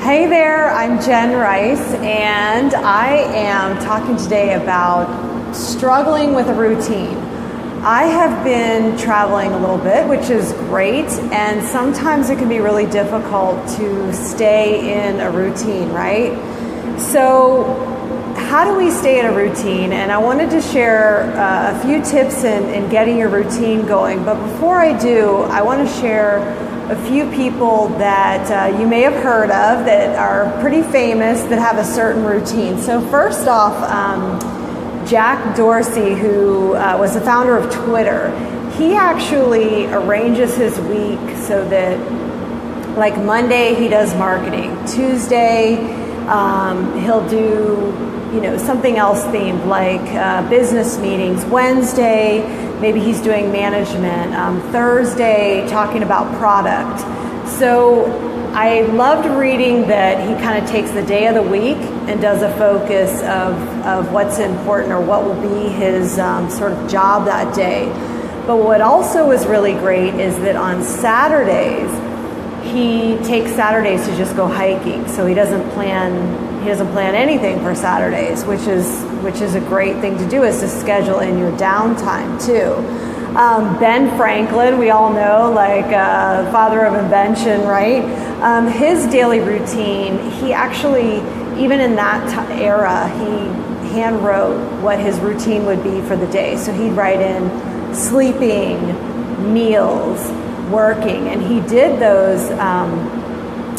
Hey there, I'm Jenn Rice, and I am talking today about struggling with a routine. I have been traveling a little bit, which is great, and sometimes it can be really difficult to stay in a routine, right? So how do we stay in a routine? And I wanted to share a few tips in getting your routine going, but before I do, I want to share a few people that you may have heard of that are pretty famous that have a certain routine. So first off, Jack Dorsey, who was the founder of Twitter, he actually arranges his week so that, like Monday he does marketing, Tuesday he'll do something else themed like business meetings, Wednesday maybe he's doing management, Thursday talking about product. So I loved reading that he kind of takes the day of the week and does a focus of what's important or what will be his sort of job that day. But what also was really great is that on Saturdays, he takes Saturdays to just go hiking. So he doesn't plan anything for Saturdays, which is a great thing to do, is to schedule in your downtime too. Ben Franklin, we all know, like father of invention, right? His daily routine, he actually, even in that era, he hand wrote what his routine would be for the day. So he'd write in sleeping, meals, working, and he did those,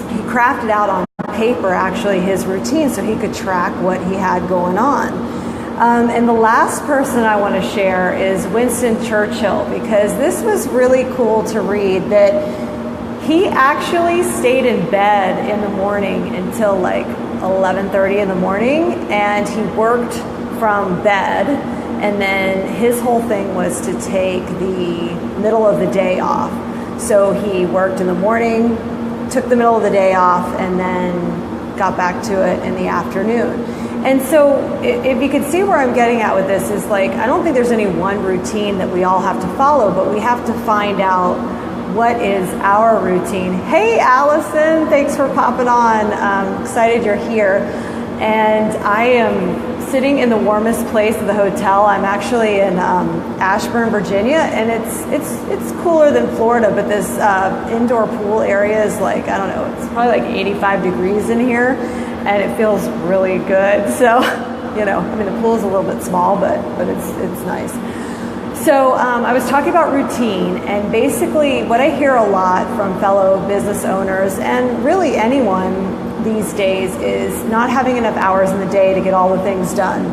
he crafted out on paper actually his routine so he could track what he had going on. And the last person I want to share is Winston Churchill, because this was really cool to read that he actually stayed in bed in the morning until like 11:30 in the morning, and he worked from bed, and then his whole thing was to take the middle of the day off. So he worked in the morning, took the middle of the day off, and then got back to it in the afternoon. And so if you can see where I'm getting at with this, is like, I don't think there's any one routine that we all have to follow, but we have to find out what is our routine. Hey Allison, thanks for popping on. I'm excited you're here. And I am sitting in the warmest place of the hotel. I'm actually in Ashburn, Virginia, and it's cooler than Florida, but this indoor pool area is like, I don't know, it's probably like 85 degrees in here, and it feels really good. So, the pool is a little bit small, but it's nice. So I was talking about routine, and basically what I hear a lot from fellow business owners, and really anyone these days, is not having enough hours in the day to get all the things done.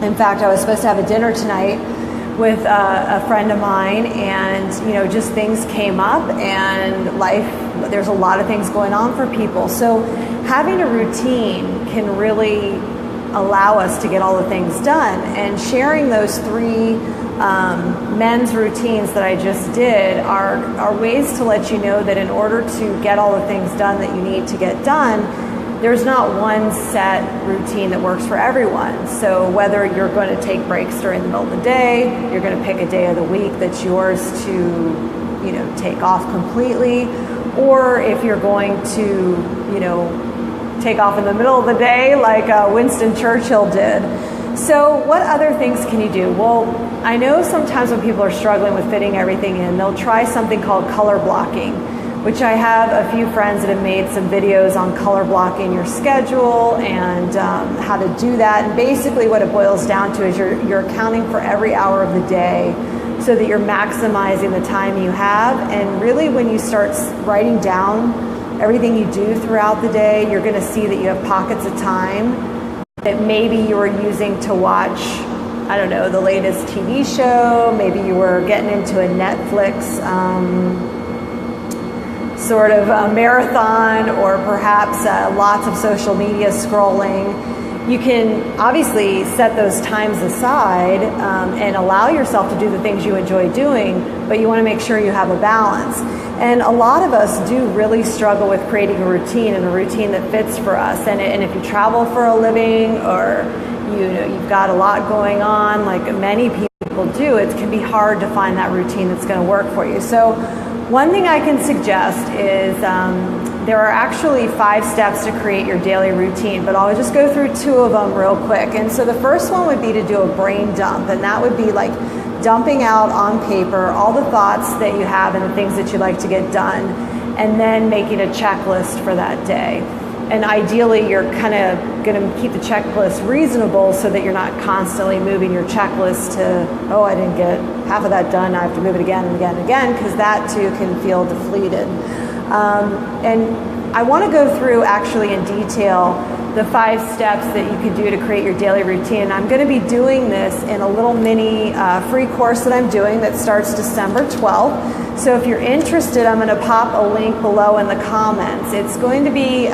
In fact, I was supposed to have a dinner tonight with a friend of mine, and just things came up, and there's a lot of things going on for people. So having a routine can really allow us to get all the things done. And sharing those three men's routines that I just did are ways to let you know that in order to get all the things done that you need to get done, there's not one set routine that works for everyone. So whether you're going to take breaks during the middle of the day, you're going to pick a day of the week that's yours to take off completely, or if you're going to take off in the middle of the day like Winston Churchill did. So what other things can you do? Well, I know sometimes when people are struggling with fitting everything in, they'll try something called color blocking, which I have a few friends that have made some videos on color blocking your schedule and how to do that. And basically what it boils down to is you're accounting for every hour of the day so that you're maximizing the time you have. And really when you start writing down everything you do throughout the day, you're going to see that you have pockets of time that maybe you were using to watch, I don't know, the latest TV show. Maybe you were getting into a Netflix sort of a marathon, or perhaps lots of social media scrolling. You can obviously set those times aside and allow yourself to do the things you enjoy doing, but you want to make sure you have a balance. And a lot of us do really struggle with creating a routine, and a routine that fits for us. And if you travel for a living, or you've got a lot going on, like many people do, it can be hard to find that routine that's going to work for you. So one thing I can suggest is there are actually 5 steps to create your daily routine, but I'll just go through 2 of them real quick. And so the first one would be to do a brain dump, and that would be like dumping out on paper all the thoughts that you have and the things that you'd like to get done, and then making a checklist for that day. And ideally, you're kind of going to keep the checklist reasonable so that you're not constantly moving your checklist to, oh, I didn't get half of that done, I have to move it again and again and again, because that too can feel depleted. And I want to go through actually in detail the 5 steps that you can do to create your daily routine. I'm going to be doing this in a little mini free course that I'm doing that starts December 12th. So if you're interested, I'm going to pop a link below in the comments. It's going to be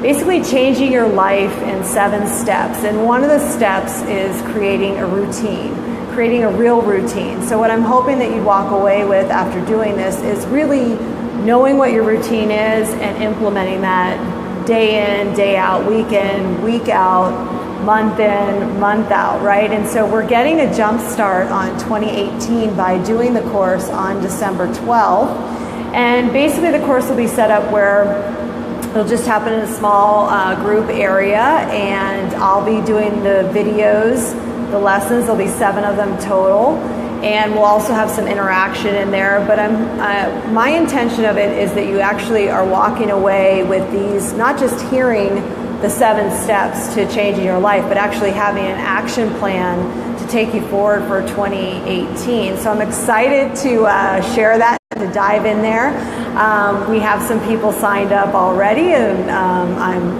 basically changing your life in 7 steps. And one of the steps is creating a routine, creating a real routine. So what I'm hoping that you'd walk away with after doing this is really knowing what your routine is and implementing that day in, day out, week in, week out, month in, month out, right? And so we're getting a jump start on 2018 by doing the course on December 12th. And basically the course will be set up where it'll just happen in a small group area, and I'll be doing the videos, the lessons. There'll be 7 of them total. And we'll also have some interaction in there, but my intention of it is that you actually are walking away with these, not just hearing the 7 steps to changing your life, but actually having an action plan to take you forward for 2018. So I'm excited to share that, to dive in there. We have some people signed up already, and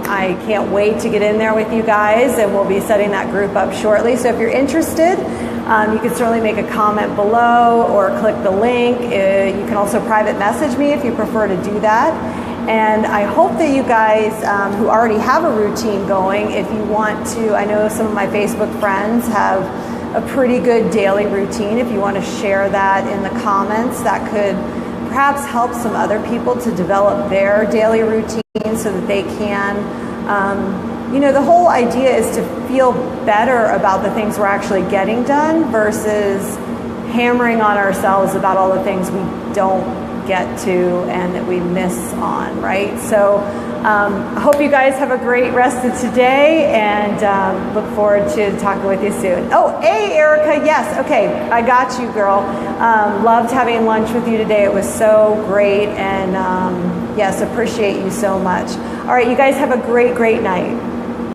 I can't wait to get in there with you guys, and we'll be setting that group up shortly. So if you're interested, you can certainly make a comment below or click the link. You can also private message me if you prefer to do that. And I hope that you guys who already have a routine going, if you want to, I know some of my Facebook friends have a pretty good daily routine. If you want to share that in the comments, that could perhaps help some other people to develop their daily routine so that they can the whole idea is to feel better about the things we're actually getting done versus hammering on ourselves about all the things we don't get to and that we miss on, right? So I hope you guys have a great rest of today, and look forward to talking with you soon. Oh, hey, Erica, yes, okay, I got you, girl. Loved having lunch with you today. It was so great, and yes, appreciate you so much. All right, you guys have a great, great night.